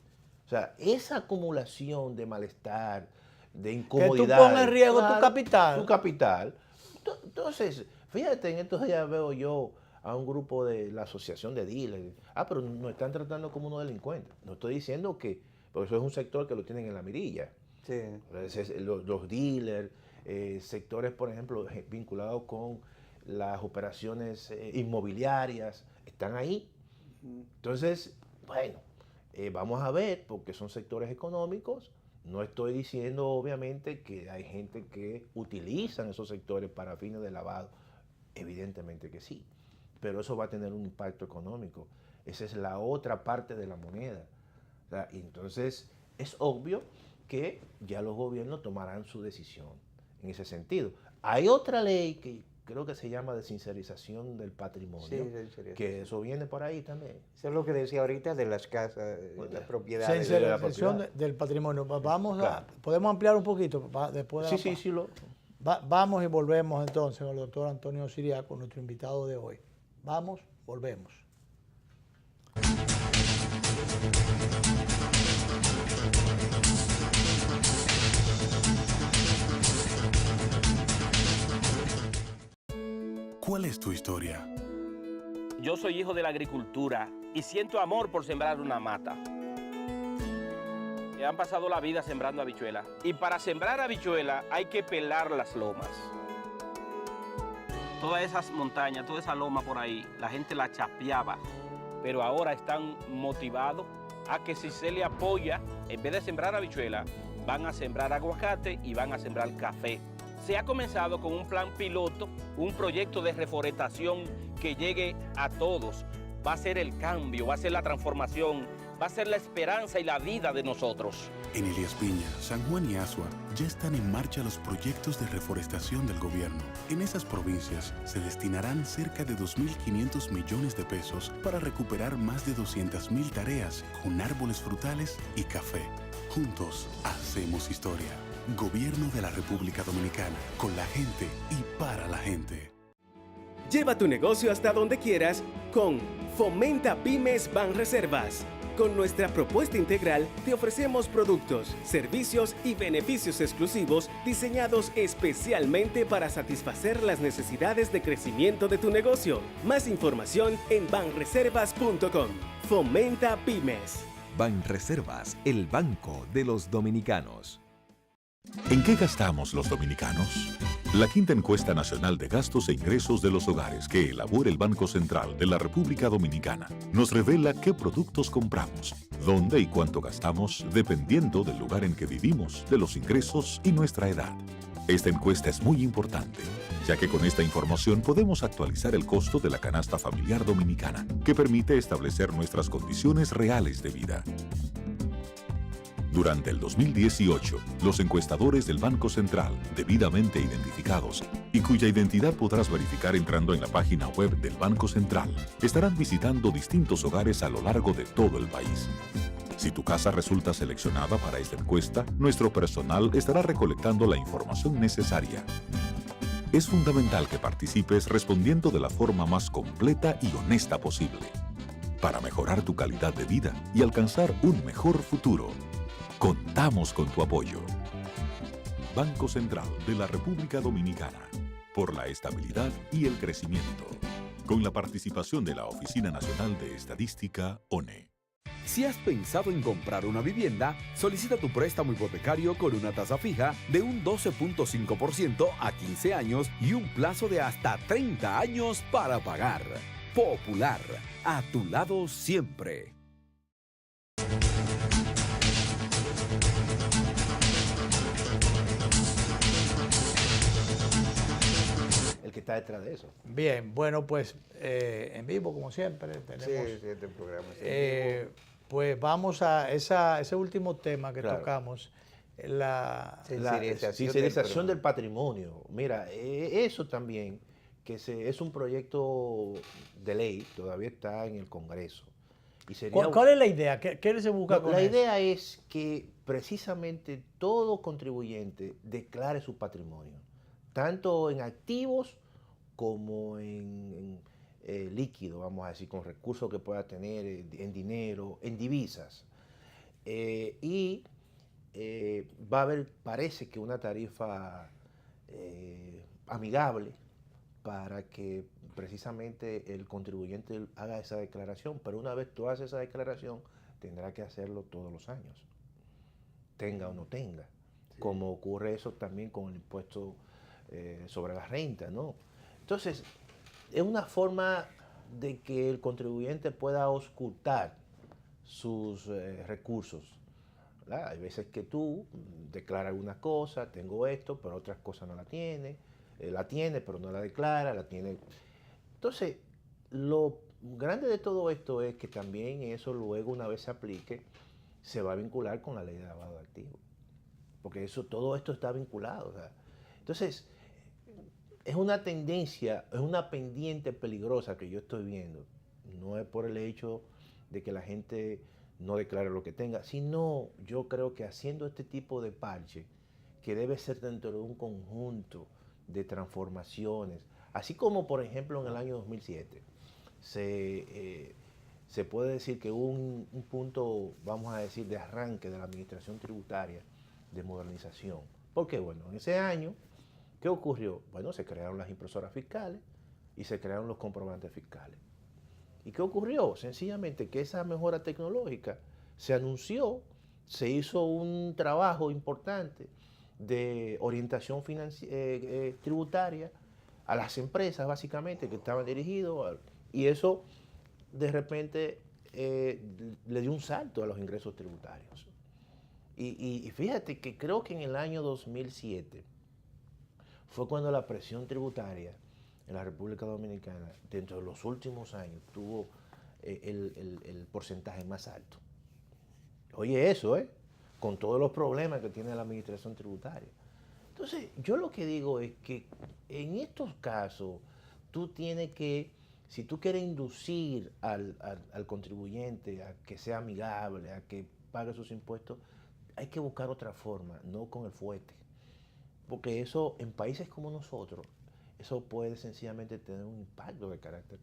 O sea, esa acumulación de malestar, de incomodidad. Que tú pongas en riesgo tu capital. Tu capital. Entonces, fíjate, en estos días veo yo a un grupo de la asociación de dealers. Pero nos están tratando como unos delincuentes. No estoy diciendo que, porque eso es un sector que lo tienen en la mirilla. Sí. Los dealers, sectores, por ejemplo, vinculados con las operaciones inmobiliarias, están ahí. Entonces, bueno, vamos a ver, porque son sectores económicos. No estoy diciendo, obviamente, que hay gente que utilizan esos sectores para fines de lavado. Evidentemente que sí, pero eso va a tener un impacto económico. Esa es la otra parte de la moneda. O sea, entonces, es obvio que ya los gobiernos tomarán su decisión en ese sentido. Hay otra ley que creo que se llama de sincerización del patrimonio, que eso viene por ahí también. Eso es lo que decía ahorita de las casas, las propiedades. Sincerización del patrimonio. Vamos claro. ¿Podemos ampliar un poquito después de sí. Vamos y volvemos entonces con el doctor Antonio Siriaco, nuestro invitado de hoy. Vamos, volvemos. ¿Cuál es tu historia? Yo soy hijo de la agricultura y siento amor por sembrar una mata. Han pasado la vida sembrando habichuelas. Y para sembrar habichuelas hay que pelar las lomas. Todas esas montañas, toda esa loma por ahí, la gente la chapeaba. Pero ahora están motivados a que si se le apoya, en vez de sembrar habichuelas, van a sembrar aguacate y van a sembrar café. Se ha comenzado con un plan piloto, un proyecto de reforestación que llegue a todos. Va a ser el cambio, va a ser la transformación, va a ser la esperanza y la vida de nosotros. En Elías Piña, San Juan y Asua ya están en marcha los proyectos de reforestación del gobierno. En esas provincias se destinarán cerca de 2.500 millones de pesos para recuperar más de 200.000 tareas con árboles frutales y café. Juntos hacemos historia. Gobierno de la República Dominicana, con la gente y para la gente. Lleva tu negocio hasta donde quieras con Fomenta Pymes Banreservas. Con nuestra propuesta integral te ofrecemos productos, servicios y beneficios exclusivos diseñados especialmente para satisfacer las necesidades de crecimiento de tu negocio. Más información en banreservas.com. Fomenta Pymes. Banreservas, el banco de los dominicanos. ¿En qué gastamos los dominicanos? La quinta encuesta nacional de gastos e ingresos de los hogares que elabora el Banco Central de la República Dominicana nos revela qué productos compramos, dónde y cuánto gastamos dependiendo del lugar en que vivimos, de los ingresos y nuestra edad. Esta encuesta es muy importante, ya que con esta información podemos actualizar el costo de la canasta familiar dominicana, que permite establecer nuestras condiciones reales de vida. Durante el 2018, los encuestadores del Banco Central, debidamente identificados y cuya identidad podrás verificar entrando en la página web del Banco Central, estarán visitando distintos hogares a lo largo de todo el país. Si tu casa resulta seleccionada para esta encuesta, nuestro personal estará recolectando la información necesaria. Es fundamental que participes respondiendo de la forma más completa y honesta posible, para mejorar tu calidad de vida y alcanzar un mejor futuro. Contamos con tu apoyo. Banco Central de la República Dominicana. por la estabilidad y el crecimiento. Con la participación de la Oficina Nacional de Estadística, ONE. Si has pensado en comprar una vivienda, solicita tu préstamo hipotecario con una tasa fija de un 12.5% a 15 años y un plazo de hasta 30 años para pagar. Popular, a tu lado siempre. El que está detrás de eso. Bien, bueno, pues en vivo, como siempre, tenemos... Sí, este programa es en vivo. Pues vamos a ese último tema que Claro. tocamos, la Sincerización del patrimonio. Mira, eso también, que es un proyecto de ley, todavía está en el Congreso. Y sería ¿Cuál es la idea? ¿Qué se busca con la eso? idea es que precisamente todo contribuyente declare su patrimonio, tanto en activos como en líquido, vamos a decir, con recursos que pueda tener en dinero, en divisas. Va a haber, parece que una tarifa amigable para que precisamente el contribuyente haga esa declaración, pero una vez tú haces esa declaración, tendrá que hacerlo todos los años, tenga o no tenga, como ocurre eso también con el impuesto sobre la renta, ¿no? Entonces, es una forma de que el contribuyente pueda auscultar sus recursos, ¿verdad? Hay veces que tú declaras algunas cosas, tengo esto, pero otras cosas no la tiene, pero no la declara, la tiene. Entonces, lo grande de todo esto es que también eso luego, una vez se aplique, se va a vincular con la ley de lavado de activos, porque todo esto está vinculado. O sea, entonces, es una tendencia, es una pendiente peligrosa que yo estoy viendo. No es por el hecho de que la gente no declare lo que tenga, sino yo creo que haciendo este tipo de parche, que debe ser dentro de un conjunto de transformaciones, así como por ejemplo en el año 2007, se puede decir que hubo un punto, vamos a decir, de arranque de la administración tributaria, de modernización. Porque bueno, en ese año, ¿qué ocurrió? Bueno, se crearon las impresoras fiscales y se crearon los comprobantes fiscales. ¿Y qué ocurrió? Sencillamente que esa mejora tecnológica se anunció, se hizo un trabajo importante de orientación tributaria a las empresas, básicamente, que estaban dirigidos, y eso de repente le dio un salto a los ingresos tributarios. Y fíjate que creo que en el año 2007, fue cuando la presión tributaria en la República Dominicana, dentro de los últimos años, tuvo el porcentaje más alto. Oye eso, con todos los problemas que tiene la administración tributaria. Entonces, yo lo que digo es que en estos casos, tú tienes que, si tú quieres inducir al contribuyente a que sea amigable, a que pague sus impuestos, hay que buscar otra forma, no con el fuete. Porque eso, en países como nosotros, eso puede sencillamente tener un impacto de carácter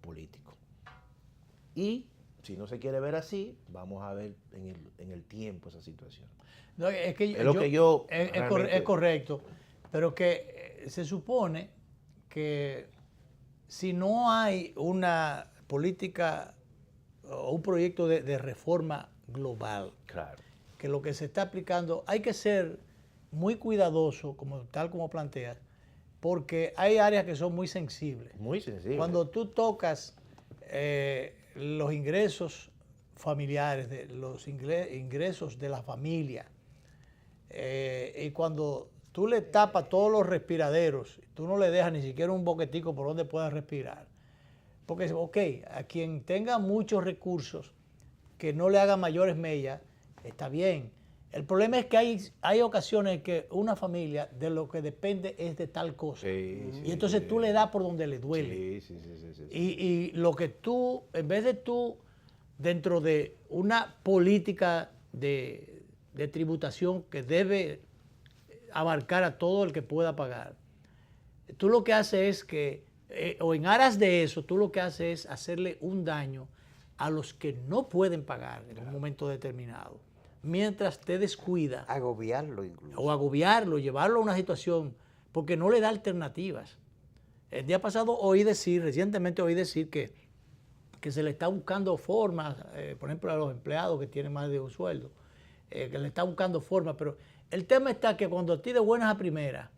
político. Y si no se quiere ver así, vamos a ver en el tiempo esa situación. No, es que realmente... es correcto, pero que se supone que si no hay una política o un proyecto de reforma global, claro, que lo que se está aplicando, hay que ser muy cuidadoso, tal como planteas, porque hay áreas que son muy sensibles. Muy sensibles. Cuando tú tocas los ingresos familiares, los ingresos de la familia, y cuando tú le tapas todos los respiraderos, tú no le dejas ni siquiera un boquetico por donde pueda respirar. Porque, ok, a quien tenga muchos recursos, que no le haga mayores mellas, está bien. El problema es que hay ocasiones que una familia de lo que depende es de tal cosa. Y entonces tú le das por donde le duele. Sí. Y lo que tú, en vez de tú, dentro de una política de tributación que debe abarcar a todo el que pueda pagar, tú lo que haces es que, o en aras de eso, tú lo que haces es hacerle un daño a los que no pueden pagar en un momento determinado. Mientras te descuida. Agobiarlo incluso. O agobiarlo, llevarlo a una situación. porque no le da alternativas. El día pasado recientemente oí decir que se le está buscando formas, por ejemplo, a los empleados que tienen más de un sueldo, que le está buscando formas, pero el tema está que cuando a ti de buenas a primeras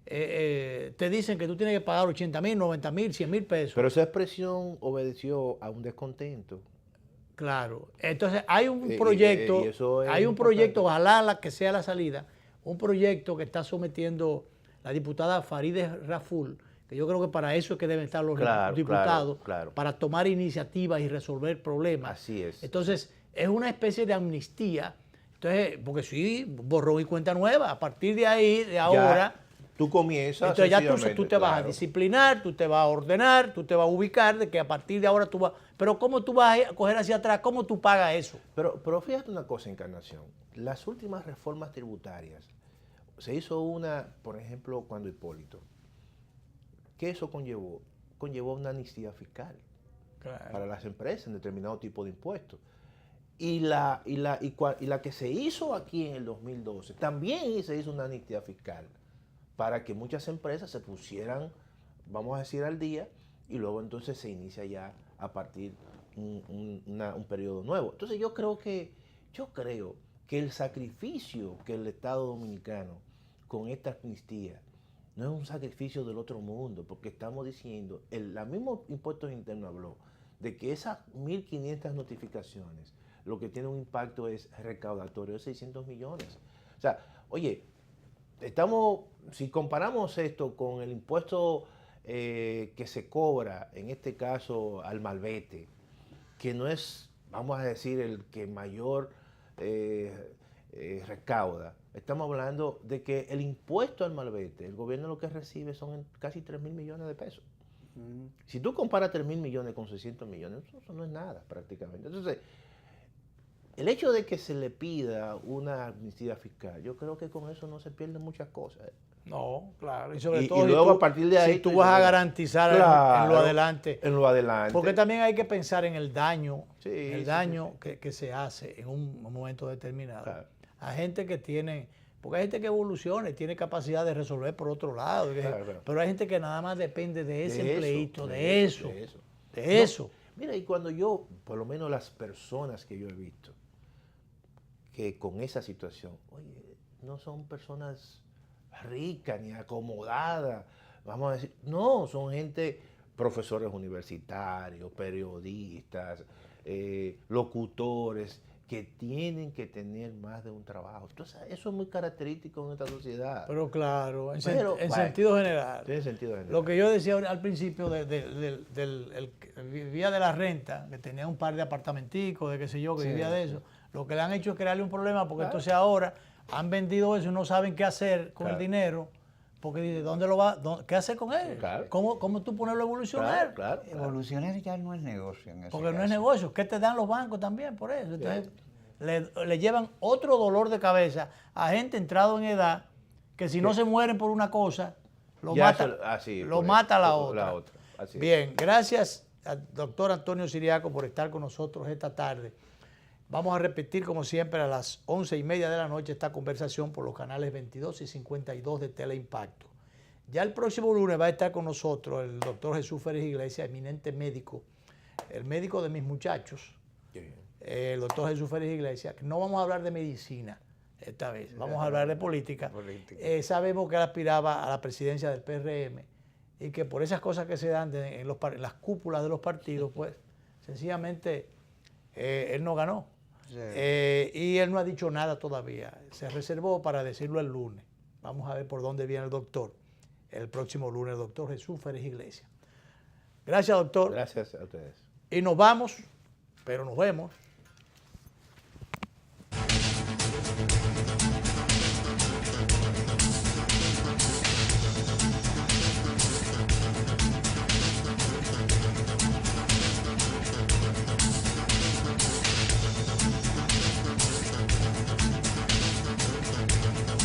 te dicen que tú tienes que pagar 80,000, 90,000, 100,000 pesos. Pero esa expresión obedeció a un descontento. Claro. Entonces hay un proyecto, ojalá que sea la salida, un proyecto que está sometiendo la diputada Farideh Raful, que yo creo que para eso es que deben estar los diputados, para tomar iniciativas y resolver problemas. Así es. Entonces, es una especie de amnistía. Entonces, porque sí, borrón y cuenta nueva. A partir de ahí, de ahora, tú comienzas. entonces ya tú te vas a disciplinar, tú te vas a ordenar, tú te vas a ubicar de que a partir de ahora tú vas. Pero ¿cómo tú vas a coger hacia atrás? ¿Cómo tú pagas eso? Pero fíjate una cosa, Encarnación. Las últimas reformas tributarias, se hizo una, por ejemplo, cuando Hipólito. ¿Qué eso conllevó? Conllevó una amnistía fiscal para las empresas en determinado tipo de impuestos. Y la que se hizo aquí en el 2012, también se hizo una amnistía fiscal para que muchas empresas se pusieran, vamos a decir, al día, y luego entonces se inicia ya a partir un periodo nuevo. Entonces yo creo que el sacrificio que el Estado Dominicano con esta amnistía no es un sacrificio del otro mundo, porque estamos diciendo, la misma Impuestos Internos habló de que esas 1.500 notificaciones, lo que tiene un impacto es recaudatorio de 600 millones. O sea, oye, si comparamos esto con el impuesto que se cobra, en este caso al malvete, que no es, vamos a decir, el que mayor recauda, estamos hablando de que el impuesto al malvete, el gobierno lo que recibe son casi 3,000 millones de pesos. Si tú comparas 3,000 millones con 600 millones, eso no es nada prácticamente. Entonces, el hecho de que se le pida una amnistía fiscal, yo creo que con eso no se pierden muchas cosas. No, claro. Y sobre todo, y luego a partir de ahí, si tú vas a garantizar en lo adelante. En lo adelante. Porque también hay que pensar en el daño, que se hace en un momento determinado. Claro. A gente que tiene, porque hay gente que evoluciona y tiene capacidad de resolver por otro lado. Pero hay gente que nada más depende de ese empleito, de eso. Mira, y cuando yo, por lo menos las personas que yo he visto, que con esa situación, oye, no son personas ricas ni acomodadas, vamos a decir, no, son gente, profesores universitarios, periodistas, locutores, que tienen que tener más de un trabajo. Entonces, eso es muy característico en esta sociedad. Pero claro, en sentido general. En sentido general. Lo que yo decía al principio el que vivía de la renta, que tenía un par de apartamenticos, de qué sé yo, que vivía de eso, lo que le han hecho es crearle un problema, porque entonces ahora han vendido eso y no saben qué hacer con el dinero, porque dice, ¿qué hacer con él? ¿Cómo tú ponerlo a evolucionar? Evolucionar ya no es negocio en ese porque caso. No es negocio. ¿Qué te dan los bancos también por eso? Entonces, le llevan otro dolor de cabeza a gente entrado en edad que si no se mueren por una cosa, lo mata la otra. Bien, gracias al doctor Antonio Siriaco por estar con nosotros esta tarde. Vamos a repetir, como siempre, a las 11:30 de la noche esta conversación por los canales 22 y 52 de Teleimpacto. Ya el próximo lunes va a estar con nosotros el doctor Jesús Férez Iglesias, eminente médico, el médico de mis muchachos, el doctor Jesús Férez Iglesias. No vamos a hablar de medicina esta vez, vamos a hablar de política. Sabemos que él aspiraba a la presidencia del PRM y que por esas cosas que se dan en las cúpulas de los partidos, pues sencillamente él no ganó. Y él no ha dicho nada todavía. Se reservó para decirlo el lunes. Vamos a ver por dónde viene el doctor. El próximo lunes, el doctor Jesús Férez Iglesias. Gracias, doctor. Gracias a ustedes. Y nos vamos, pero nos vemos